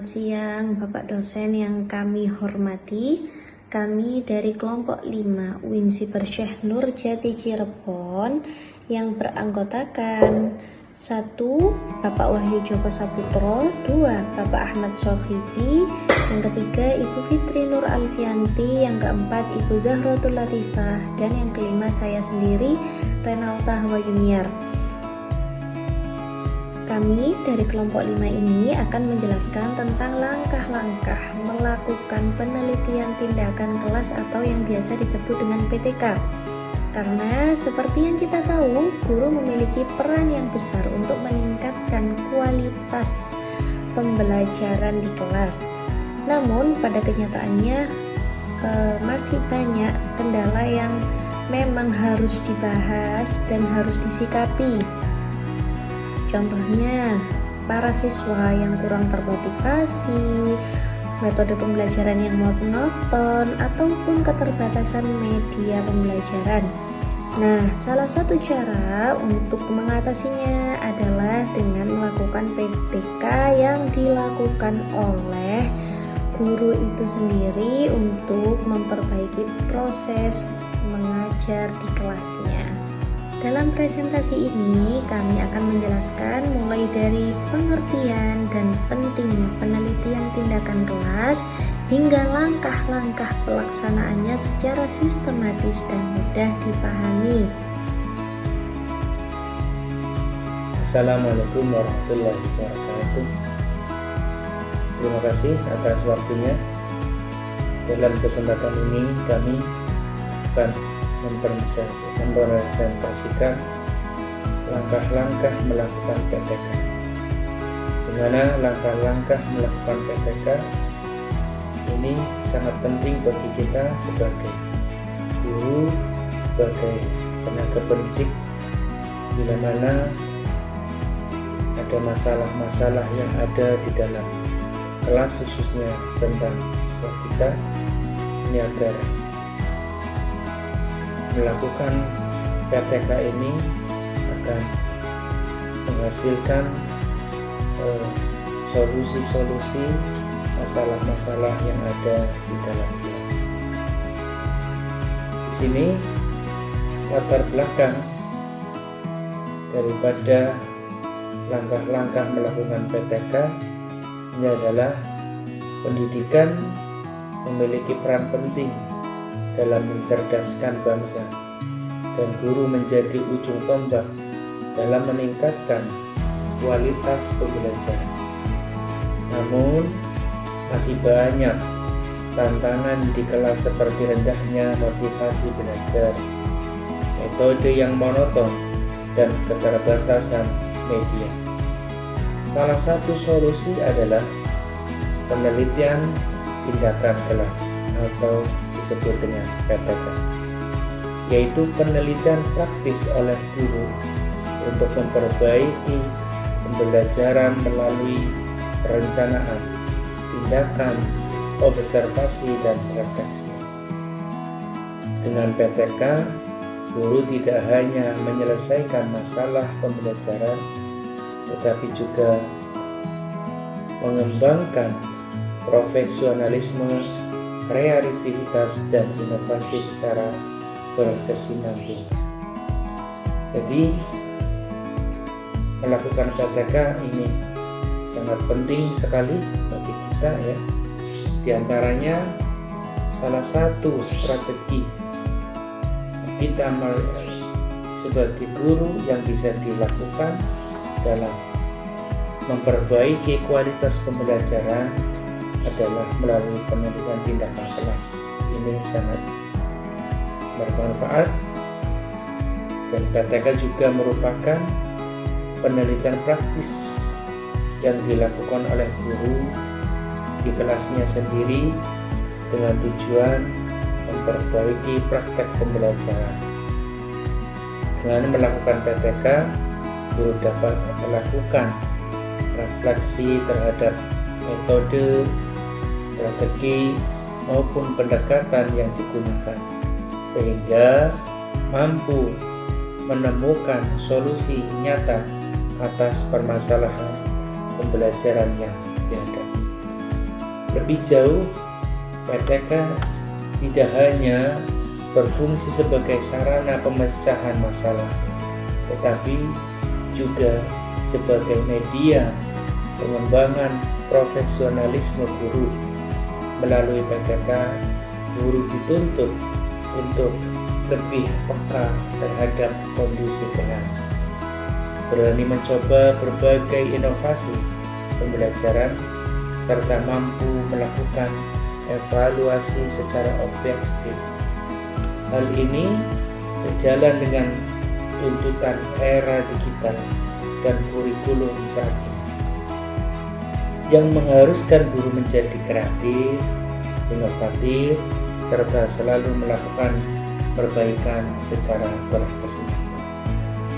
Selamat siang Bapak dosen yang kami hormati. Kami dari kelompok 5 UIN Syekh Nurjati Cirebon yang beranggotakan 1. Bapak Wahyu Joko Saputro, 2. Bapak Ahmad Sohibi, yang ketiga Ibu Fitri Nur Alfianti, yang keempat Ibu Zahrotul Latifah, dan yang kelima saya sendiri Renalta Hawa Junior. Kami dari kelompok 5 ini akan menjelaskan tentang langkah-langkah melakukan penelitian tindakan kelas atau yang biasa disebut dengan PTK. Karena seperti yang kita tahu, guru memiliki peran yang besar untuk meningkatkan kualitas pembelajaran di kelas. Namun pada kenyataannya masih banyak kendala yang memang harus dibahas dan harus disikapi. Contohnya, para siswa yang kurang termotivasi, metode pembelajaran yang monoton, ataupun keterbatasan media pembelajaran. Nah, salah satu cara untuk mengatasinya adalah dengan melakukan PTK yang dilakukan oleh guru itu sendiri untuk memperbaiki proses mengajar di kelasnya. Dalam presentasi ini, kami akan menjelaskan mulai dari pengertian dan pentingnya penelitian tindakan kelas hingga langkah-langkah pelaksanaannya secara sistematis dan mudah dipahami. Assalamualaikum warahmatullahi wabarakatuh. Terima kasih atas waktunya. Dalam kesempatan ini kami akan mempresentasikan langkah-langkah melakukan PTK. Di mana langkah-langkah melakukan PTK ini sangat penting bagi kita sebagai guru, sebagai tenaga pendidik, bila mana ada masalah-masalah yang ada di dalam kelas, khususnya tentang siswa kita, ini agar melakukan PTK ini akan menghasilkan solusi-solusi masalah-masalah yang ada di dalam kelas. Di sini latar belakang daripada langkah-langkah melakukan PTK ini adalah pendidikan memiliki peran penting dalam mencerdaskan bangsa, dan guru menjadi ujung tombak dalam meningkatkan kualitas pembelajaran. Namun masih banyak tantangan di kelas seperti rendahnya motivasi belajar, metode yang monoton, dan keterbatasan media. Salah satu solusi adalah penelitian tindakan kelas atau disebut dengan PTK, yaitu penelitian praktis oleh guru untuk memperbaiki pembelajaran melalui perencanaan, tindakan, observasi, dan refleksi. Dengan PTK, guru tidak hanya menyelesaikan masalah pembelajaran, tetapi juga mengembangkan profesionalisme, kreativitas, dan inovasi secara berkesinambungan. Jadi melakukan PTK ini sangat penting sekali bagi kita ya. Di antaranya salah satu strategi kita sebagai guru yang bisa dilakukan dalam memperbaiki kualitas pembelajaran adalah melalui penelitian tindakan kelas. Ini sangat bermanfaat, dan PTK juga merupakan penelitian praktis yang dilakukan oleh guru di kelasnya sendiri dengan tujuan memperbaiki praktek pembelajaran. Dengan melakukan PTK, guru dapat melakukan refleksi terhadap metode, strategi, maupun pendekatan yang digunakan, sehingga mampu menemukan solusi nyata atas permasalahan pembelajaran yang dihadapi. Lebih jauh, PTK tidak hanya berfungsi sebagai sarana pemecahan masalah, tetapi juga sebagai media pengembangan profesionalisme guru. Melalui PTK, guru dituntut untuk lebih peka terhadap kondisi kelas, berani mencoba berbagai inovasi pembelajaran, serta mampu melakukan evaluasi secara objektif. Hal ini sejalan dengan tuntutan era digital dan kurikulum saat ini, yang mengharuskan guru menjadi kreatif, inovatif, serta selalu melakukan perbaikan secara berkesinambungan.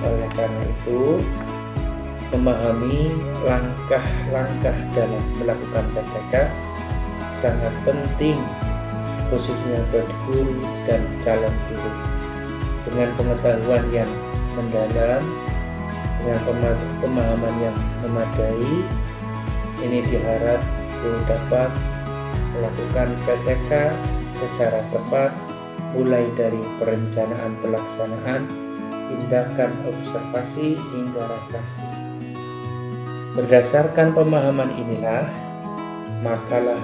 Oleh karena itu, memahami langkah-langkah dalam melakukan PTK sangat penting, khususnya bagi guru dan calon guru. Dengan pengetahuan yang mendalam, dengan pemahaman yang memadai, ini diharap guru dapat melakukan PTK secara tepat, mulai dari perencanaan pelaksanaan, tindakan observasi hingga refleksi. Berdasarkan pemahaman inilah, makalah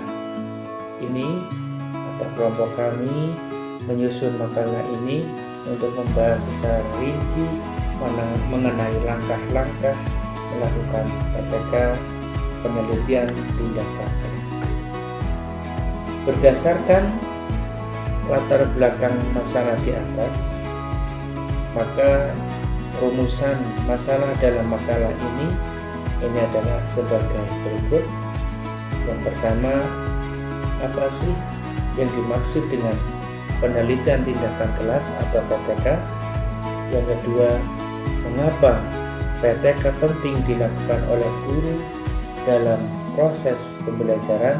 ini atau kelompok kami menyusun makalah ini untuk membahas secara rinci mengenai langkah-langkah melakukan PTK penelitian tindakan. Berdasarkan latar belakang masalah di atas, maka rumusan masalah dalam makalah ini adalah sebagai berikut. Yang pertama, apa sih yang dimaksud dengan penelitian tindakan kelas atau PTK? Yang kedua, mengapa PTK penting dilakukan oleh guru dalam proses pembelajaran,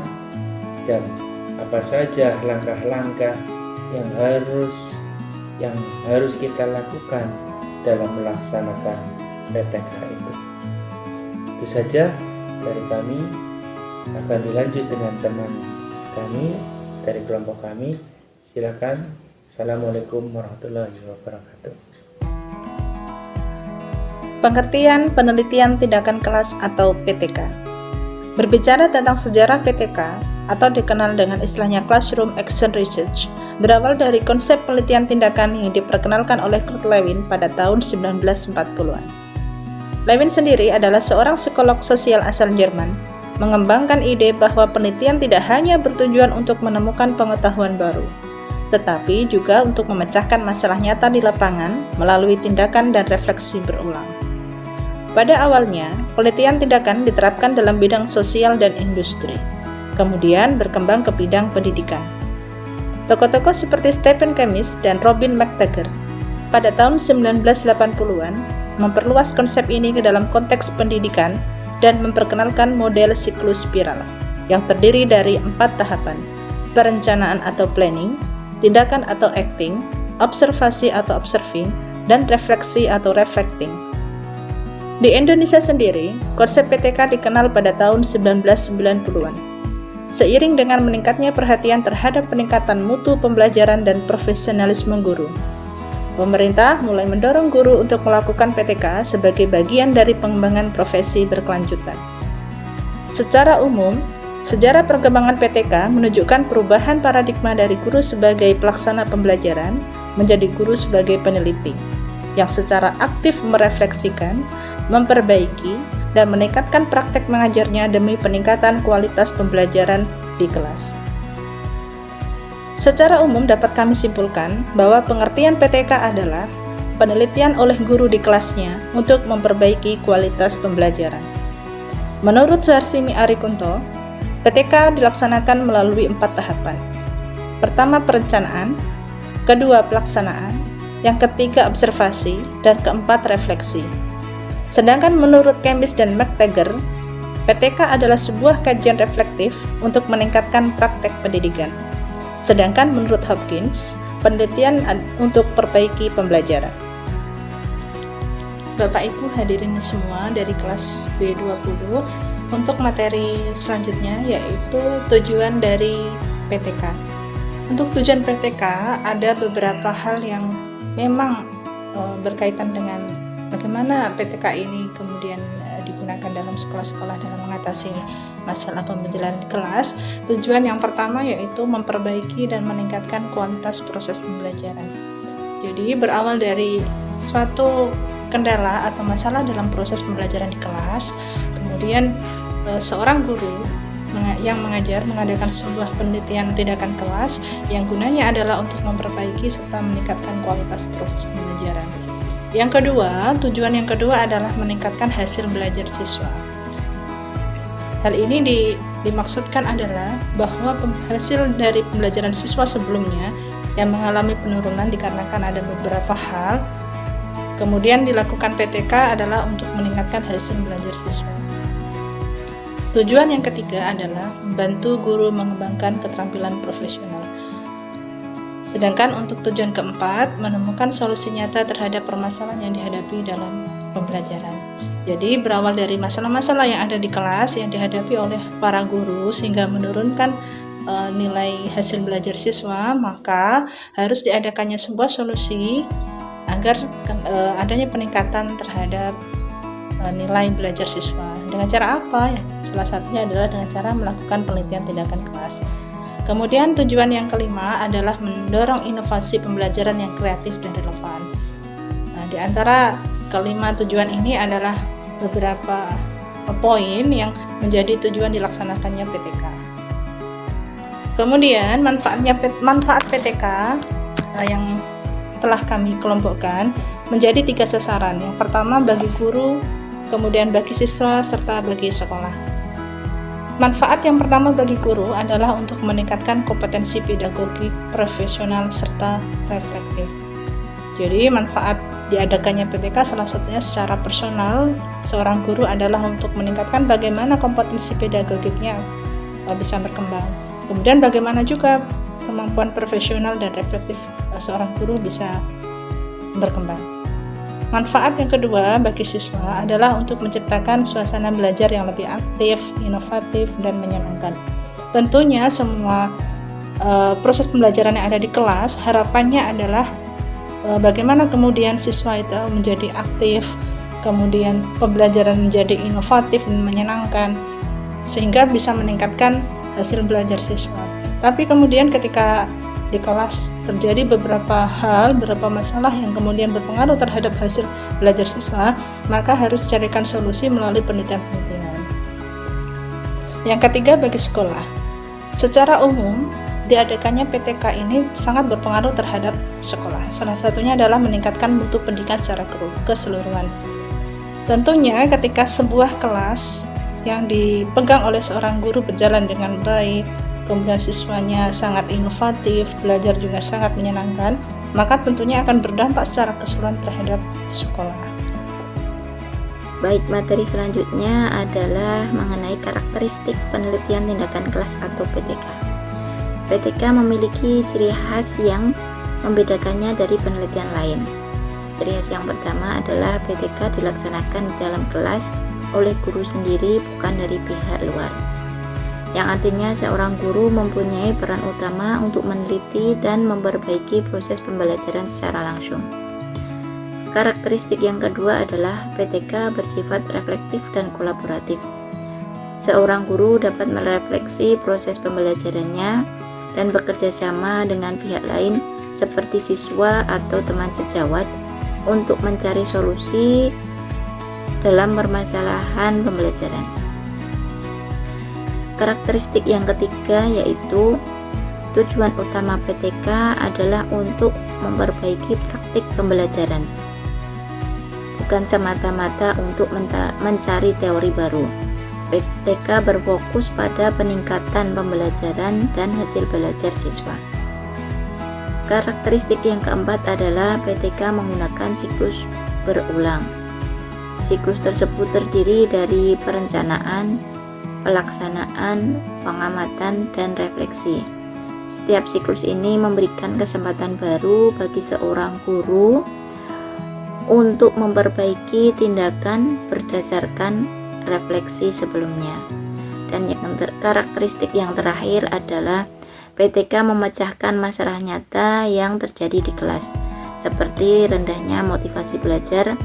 dan apa saja langkah-langkah yang harus kita lakukan dalam melaksanakan PTK itu. Itu saja dari kami. Akan dilanjut dengan teman kami dari kelompok kami. Silakan. Assalamualaikum warahmatullahi wabarakatuh. Pengertian penelitian tindakan kelas atau PTK. Berbicara tentang sejarah PTK atau dikenal dengan istilahnya Classroom Action Research, berawal dari konsep penelitian tindakan yang diperkenalkan oleh Kurt Lewin pada tahun 1940-an. Lewin sendiri adalah seorang psikolog sosial asal Jerman, mengembangkan ide bahwa penelitian tidak hanya bertujuan untuk menemukan pengetahuan baru, tetapi juga untuk memecahkan masalah nyata di lapangan melalui tindakan dan refleksi berulang. Pada awalnya, penelitian tindakan diterapkan dalam bidang sosial dan industri, kemudian berkembang ke bidang pendidikan. Tokoh-tokoh seperti Stephen Kemmis dan Robin McTaggart pada tahun 1980-an memperluas konsep ini ke dalam konteks pendidikan dan memperkenalkan model siklus spiral yang terdiri dari 4 tahapan: perencanaan atau planning, tindakan atau acting, observasi atau observing, dan refleksi atau reflecting. Di Indonesia sendiri, konsep PTK dikenal pada tahun 1990-an. Seiring dengan meningkatnya perhatian terhadap peningkatan mutu pembelajaran dan profesionalisme guru, pemerintah mulai mendorong guru untuk melakukan PTK sebagai bagian dari pengembangan profesi berkelanjutan. Secara umum, sejarah perkembangan PTK menunjukkan perubahan paradigma dari guru sebagai pelaksana pembelajaran menjadi guru sebagai peneliti, yang secara aktif merefleksikan, memperbaiki, dan meningkatkan praktek mengajarnya demi peningkatan kualitas pembelajaran di kelas. Secara umum dapat kami simpulkan bahwa pengertian PTK adalah penelitian oleh guru di kelasnya untuk memperbaiki kualitas pembelajaran. Menurut Suharsimi Arikunto, PTK dilaksanakan melalui 4 tahapan. Pertama, perencanaan, kedua, pelaksanaan, yang ketiga, observasi, dan keempat, refleksi. Sedangkan menurut Kemmis dan McTaggart, PTK adalah sebuah kajian reflektif untuk meningkatkan praktek pendidikan. Sedangkan menurut Hopkins, penelitian untuk perbaiki pembelajaran. Bapak Ibu hadirin semua dari kelas B20, untuk materi selanjutnya, yaitu tujuan dari PTK. Untuk tujuan PTK ada beberapa hal yang memang berkaitan dengan bagaimana PTK ini kemudian digunakan dalam sekolah-sekolah dalam mengatasi masalah pembelajaran di kelas. Tujuan yang pertama yaitu memperbaiki dan meningkatkan kualitas proses pembelajaran. Jadi berawal dari suatu kendala atau masalah dalam proses pembelajaran di kelas, kemudian seorang guru yang mengajar mengadakan sebuah penelitian tindakan kelas yang gunanya adalah untuk memperbaiki serta meningkatkan kualitas proses pembelajaran. Yang kedua, tujuan yang kedua adalah meningkatkan hasil belajar siswa. Hal ini dimaksudkan adalah bahwa hasil dari pembelajaran siswa sebelumnya yang mengalami penurunan dikarenakan ada beberapa hal, kemudian dilakukan PTK adalah untuk meningkatkan hasil belajar siswa. Tujuan yang ketiga adalah membantu guru mengembangkan keterampilan profesional. Sedangkan untuk tujuan keempat, menemukan solusi nyata terhadap permasalahan yang dihadapi dalam pembelajaran. Jadi berawal dari masalah-masalah yang ada di kelas yang dihadapi oleh para guru sehingga menurunkan nilai hasil belajar siswa, maka harus diadakannya sebuah solusi agar adanya peningkatan terhadap nilai belajar siswa. Dengan cara apa? Ya, salah satunya adalah dengan cara melakukan penelitian tindakan kelas. Kemudian tujuan yang kelima adalah mendorong inovasi pembelajaran yang kreatif dan relevan. Nah, di antara kelima tujuan ini adalah beberapa poin yang menjadi tujuan dilaksanakannya PTK. Kemudian manfaat PTK yang telah kami kelompokkan menjadi 3 sasaran. Yang pertama bagi guru, kemudian bagi siswa, serta bagi sekolah. Manfaat yang pertama bagi guru adalah untuk meningkatkan kompetensi pedagogik, profesional, serta reflektif. Jadi manfaat diadakannya PTK salah satunya secara personal seorang guru adalah untuk meningkatkan bagaimana kompetensi pedagogiknya bisa berkembang. Kemudian bagaimana juga kemampuan profesional dan reflektif seorang guru bisa berkembang. Manfaat yang kedua bagi siswa adalah untuk menciptakan suasana belajar yang lebih aktif, inovatif, dan menyenangkan. Tentunya semua proses pembelajaran yang ada di kelas harapannya adalah bagaimana kemudian siswa itu menjadi aktif, kemudian pembelajaran menjadi inovatif dan menyenangkan, sehingga bisa meningkatkan hasil belajar siswa. Tapi kemudian ketika di kelas terjadi beberapa masalah yang kemudian berpengaruh terhadap hasil belajar siswa, maka harus dicarikan solusi melalui penelitian-penelitian. Yang ketiga bagi sekolah. Secara umum, diadakannya PTK ini sangat berpengaruh terhadap sekolah. Salah satunya adalah meningkatkan mutu pendidikan secara keseluruhan. Tentunya ketika sebuah kelas yang dipegang oleh seorang guru berjalan dengan baik, kemudian siswanya sangat inovatif, belajar juga sangat menyenangkan, maka tentunya akan berdampak secara keseluruhan terhadap sekolah. Baik, materi selanjutnya adalah mengenai karakteristik penelitian tindakan kelas atau PTK. PTK memiliki ciri khas yang membedakannya dari penelitian lain. Ciri khas yang pertama adalah PTK dilaksanakan di dalam kelas oleh guru sendiri, bukan dari pihak luar. Yang artinya seorang guru mempunyai peran utama untuk meneliti dan memperbaiki proses pembelajaran secara langsung. Karakteristik yang kedua adalah PTK bersifat reflektif dan kolaboratif. Seorang guru dapat merefleksi proses pembelajarannya dan bekerja sama dengan pihak lain seperti siswa atau teman sejawat untuk mencari solusi dalam permasalahan pembelajaran. Karakteristik yang ketiga yaitu tujuan utama PTK adalah untuk memperbaiki praktik pembelajaran, bukan semata-mata untuk mencari teori baru. PTK berfokus pada peningkatan pembelajaran dan hasil belajar siswa. Karakteristik yang keempat adalah PTK menggunakan siklus berulang. Siklus tersebut terdiri dari perencanaan, pelaksanaan, pengamatan, dan refleksi. Setiap siklus ini memberikan kesempatan baru bagi seorang guru untuk memperbaiki tindakan berdasarkan refleksi sebelumnya. Dan karakteristik yang terakhir adalah PTK memecahkan masalah nyata yang terjadi di kelas, seperti rendahnya motivasi belajar,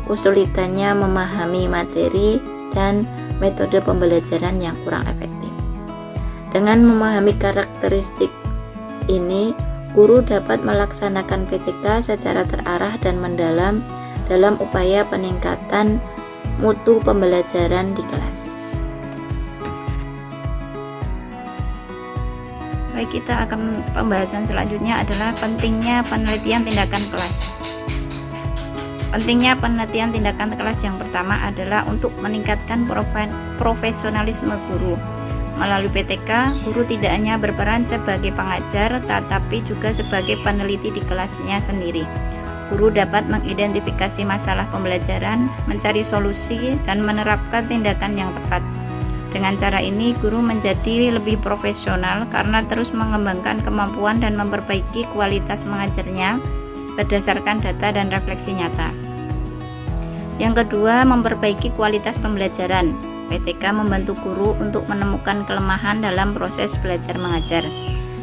kesulitannya memahami materi, dan metode pembelajaran yang kurang efektif. Dengan memahami karakteristik ini, guru dapat melaksanakan PTK secara terarah dan mendalam dalam upaya peningkatan mutu pembelajaran di kelas. Baik, kita akan pembahasan selanjutnya adalah pentingnya penelitian tindakan kelas. Pentingnya penelitian tindakan kelas yang pertama adalah untuk meningkatkan profesionalisme guru. Melalui PTK, guru tidak hanya berperan sebagai pengajar, tetapi juga sebagai peneliti di kelasnya sendiri. Guru dapat mengidentifikasi masalah pembelajaran, mencari solusi, dan menerapkan tindakan yang tepat. Dengan cara ini, guru menjadi lebih profesional karena terus mengembangkan kemampuan dan memperbaiki kualitas mengajarnya berdasarkan data dan refleksi nyata. Yang kedua, memperbaiki kualitas pembelajaran. PTK membantu guru untuk menemukan kelemahan dalam proses belajar mengajar.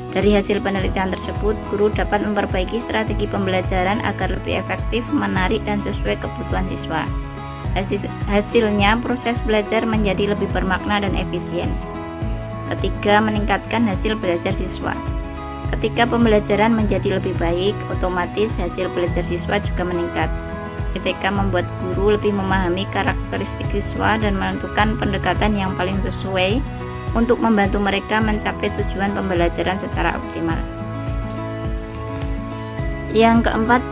Dari hasil penelitian tersebut, guru dapat memperbaiki strategi pembelajaran agar lebih efektif, menarik, dan sesuai kebutuhan siswa. Hasilnya, proses belajar menjadi lebih bermakna dan efisien. Ketiga, meningkatkan hasil belajar siswa. Ketika pembelajaran menjadi lebih baik, otomatis hasil belajar siswa juga meningkat. PTK membuat guru lebih memahami karakteristik siswa dan menentukan pendekatan yang paling sesuai untuk membantu mereka mencapai tujuan pembelajaran secara optimal. Yang keempat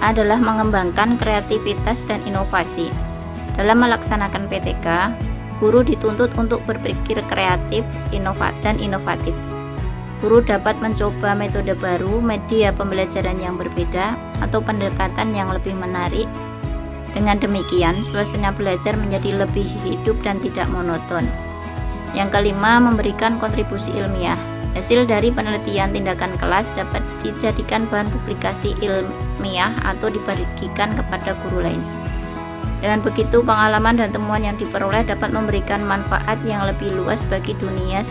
adalah mengembangkan kreativitas dan inovasi. Dalam melaksanakan PTK, guru dituntut untuk berpikir kreatif, dan inovatif. Guru dapat mencoba metode baru, media pembelajaran yang berbeda, atau pendekatan yang lebih menarik. Dengan demikian, suasana belajar menjadi lebih hidup dan tidak monoton. Yang kelima, memberikan kontribusi ilmiah. Hasil dari penelitian tindakan kelas dapat dijadikan bahan publikasi ilmiah atau dibagikan kepada guru lain. Dengan begitu, pengalaman dan temuan yang diperoleh dapat memberikan manfaat yang lebih luas bagi dunia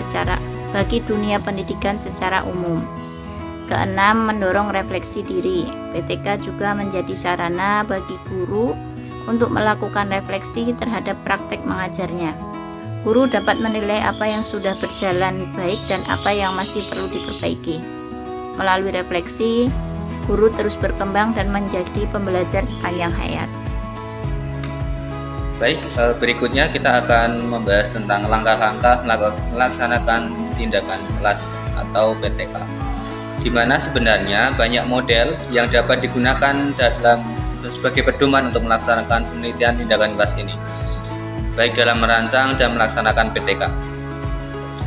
pendidikan secara umum. Keenam, mendorong refleksi diri. PTK juga menjadi sarana bagi guru untuk melakukan refleksi terhadap praktek mengajarnya. Guru dapat menilai apa yang sudah berjalan baik dan apa yang masih perlu diperbaiki. Melalui refleksi, guru terus berkembang dan menjadi pembelajar sepanjang hayat. Baik, berikutnya kita akan membahas tentang langkah-langkah melaksanakan tindakan kelas atau PTK, di mana sebenarnya banyak model yang dapat digunakan sebagai pedoman untuk melaksanakan penelitian tindakan kelas ini, baik dalam merancang dan melaksanakan PTK.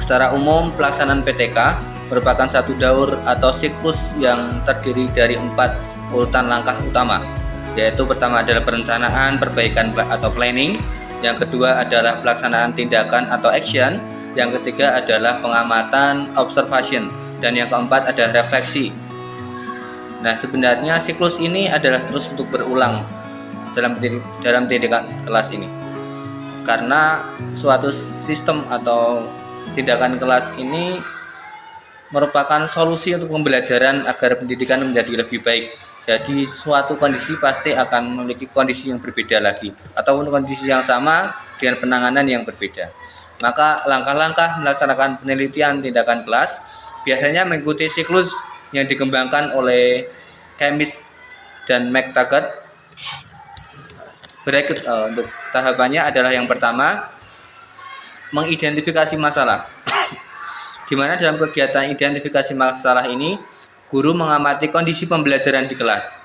Secara umum, pelaksanaan PTK merupakan satu daur atau siklus yang terdiri dari 4 urutan langkah utama, yaitu pertama adalah perencanaan, perbaikan atau planning, yang kedua adalah pelaksanaan tindakan atau action, yang ketiga adalah pengamatan observation, dan yang keempat adalah refleksi. Nah, sebenarnya siklus ini adalah terus untuk berulang dalam tindakan kelas ini, karena suatu sistem atau tindakan kelas ini merupakan solusi untuk pembelajaran agar pendidikan menjadi lebih baik. Jadi suatu kondisi pasti akan memiliki kondisi yang berbeda lagi, ataupun kondisi yang sama dengan penanganan yang berbeda. Maka langkah-langkah melaksanakan penelitian tindakan kelas biasanya mengikuti siklus yang dikembangkan oleh Chemist dan McTaggart. Berikut untuk tahapannya adalah yang pertama, mengidentifikasi masalah. Di mana dalam kegiatan identifikasi masalah ini, guru mengamati kondisi pembelajaran di kelas,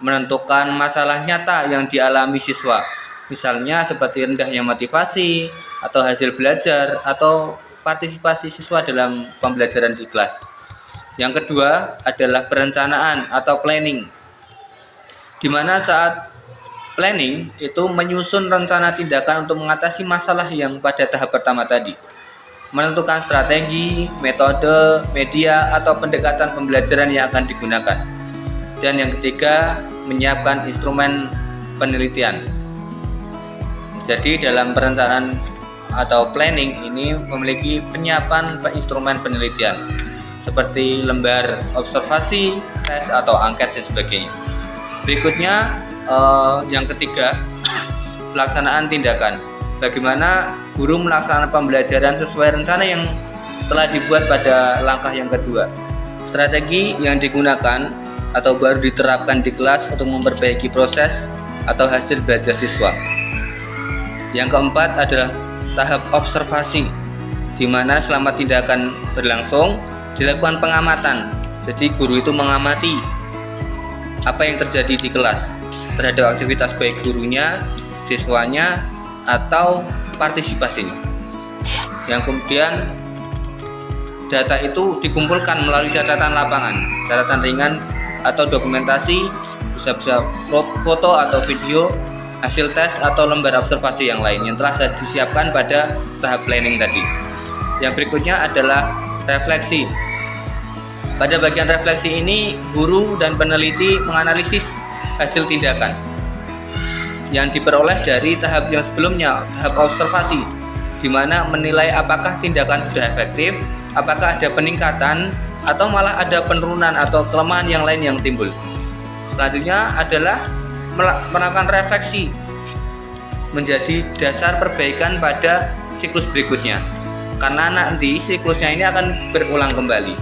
menentukan masalah nyata yang dialami siswa, misalnya seperti rendahnya motivasi, atau hasil belajar, atau partisipasi siswa dalam pembelajaran di kelas. Yang kedua adalah perencanaan atau planning, di mana saat planning itu menyusun rencana tindakan untuk mengatasi masalah yang pada tahap pertama tadi, menentukan strategi, metode, media, atau pendekatan pembelajaran yang akan digunakan. Dan yang ketiga, menyiapkan instrumen penelitian. Jadi dalam perencanaan atau planning ini memiliki penyiapan instrumen penelitian seperti lembar observasi, tes atau angket dan sebagainya. Berikutnya yang ketiga, pelaksanaan tindakan. Bagaimana guru melaksanakan pembelajaran sesuai rencana yang telah dibuat pada langkah yang kedua. Strategi yang digunakan atau baru diterapkan di kelas untuk memperbaiki proses atau hasil belajar siswa. Yang keempat adalah tahap observasi, di mana selama tindakan berlangsung dilakukan pengamatan. Jadi guru itu mengamati apa yang terjadi di kelas terhadap aktivitas baik gurunya, siswanya, atau partisipasinya. Yang kemudian data itu dikumpulkan melalui catatan lapangan, catatan ringan atau dokumentasi, bisa foto atau video, hasil tes atau lembar observasi yang lain yang telah disiapkan pada tahap planning tadi. Yang berikutnya adalah refleksi. Pada bagian refleksi ini, guru dan peneliti menganalisis hasil tindakan yang diperoleh dari tahap yang sebelumnya, tahap observasi, di mana menilai apakah tindakan sudah efektif, apakah ada peningkatan, atau malah ada penurunan atau kelemahan yang lain yang timbul. Selanjutnya adalah melakukan refleksi menjadi dasar perbaikan pada siklus berikutnya, karena nanti siklusnya ini akan berulang kembali.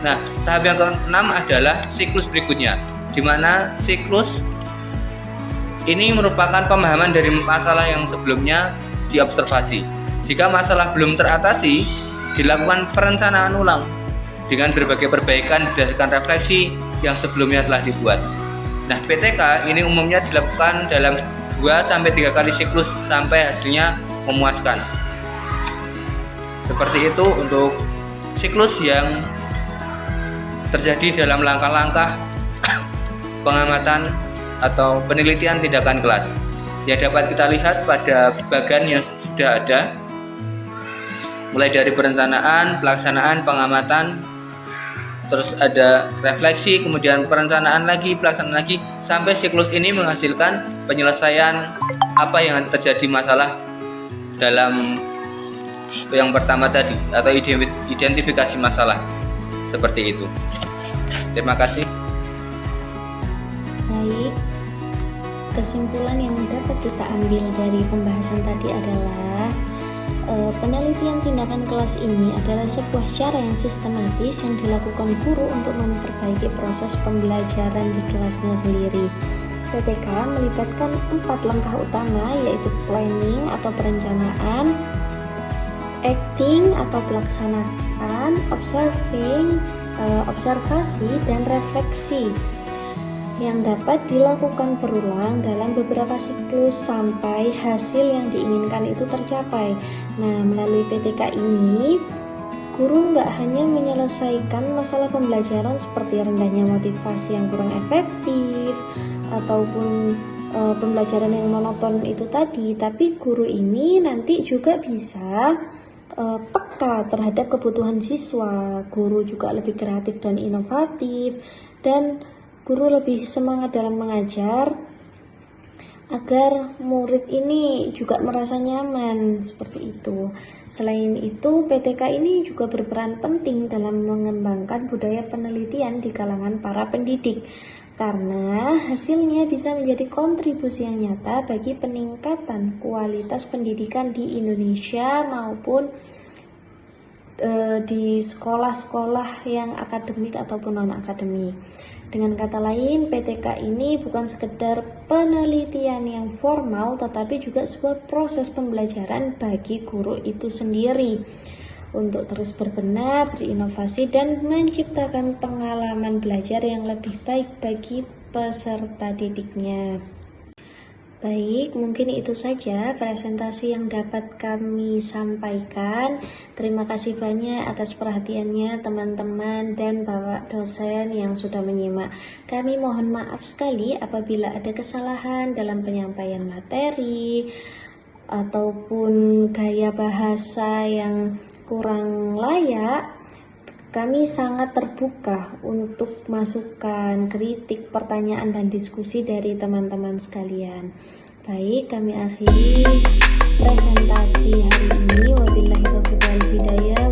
Nah, tahap yang ke-6 adalah siklus berikutnya, di mana siklus ini merupakan pemahaman dari masalah yang sebelumnya diobservasi. Jika masalah belum teratasi, dilakukan perencanaan ulang dengan berbagai perbaikan berdasarkan refleksi yang sebelumnya telah dibuat. Nah, PTK ini umumnya dilakukan dalam 2-3 kali siklus sampai hasilnya memuaskan. Seperti itu untuk siklus yang terjadi dalam langkah-langkah pengamatan atau penelitian tindakan kelas. Ya, dapat kita lihat pada bagian yang sudah ada, mulai dari perencanaan, pelaksanaan, pengamatan, terus ada refleksi, kemudian perencanaan lagi, pelaksanaan lagi, sampai siklus ini menghasilkan penyelesaian apa yang terjadi masalah dalam yang pertama tadi, atau identifikasi masalah. Seperti itu. Terima kasih. Baik, kesimpulan yang dapat kita ambil dari pembahasan tadi adalah penelitian tindakan kelas ini adalah sebuah cara yang sistematis yang dilakukan guru untuk memperbaiki proses pembelajaran di kelasnya sendiri. PTK melibatkan 4 langkah utama, yaitu planning atau perencanaan, acting atau pelaksanaan, observasi, dan refleksi yang dapat dilakukan berulang dalam beberapa siklus sampai hasil yang diinginkan itu tercapai. Nah, melalui PTK ini, guru nggak hanya menyelesaikan masalah pembelajaran seperti rendahnya motivasi yang kurang efektif ataupun pembelajaran yang monoton itu tadi, tapi guru ini nanti juga bisa peka terhadap kebutuhan siswa. Guru juga lebih kreatif dan inovatif, dan guru lebih semangat dalam mengajar agar murid ini juga merasa nyaman, seperti itu. Selain itu, PTK ini juga berperan penting dalam mengembangkan budaya penelitian di kalangan para pendidik, karena hasilnya bisa menjadi kontribusi yang nyata bagi peningkatan kualitas pendidikan di Indonesia maupun di sekolah-sekolah yang akademik ataupun non-akademik. Dengan kata lain, PTK ini bukan sekedar penelitian yang formal, tetapi juga sebuah proses pembelajaran bagi guru itu sendiri untuk terus berbenah, berinovasi, dan menciptakan pengalaman belajar yang lebih baik bagi peserta didiknya. Baik, mungkin itu saja presentasi yang dapat kami sampaikan. Terima kasih banyak atas perhatiannya teman-teman dan Bapak dosen yang sudah menyimak. Kami mohon maaf sekali apabila ada kesalahan dalam penyampaian materi ataupun gaya bahasa yang kurang layak. Kami sangat terbuka untuk masukan, kritik, pertanyaan, dan diskusi dari teman-teman sekalian. Baik, kami akhiri presentasi hari ini. Wabillahi taufiq wal hidayah.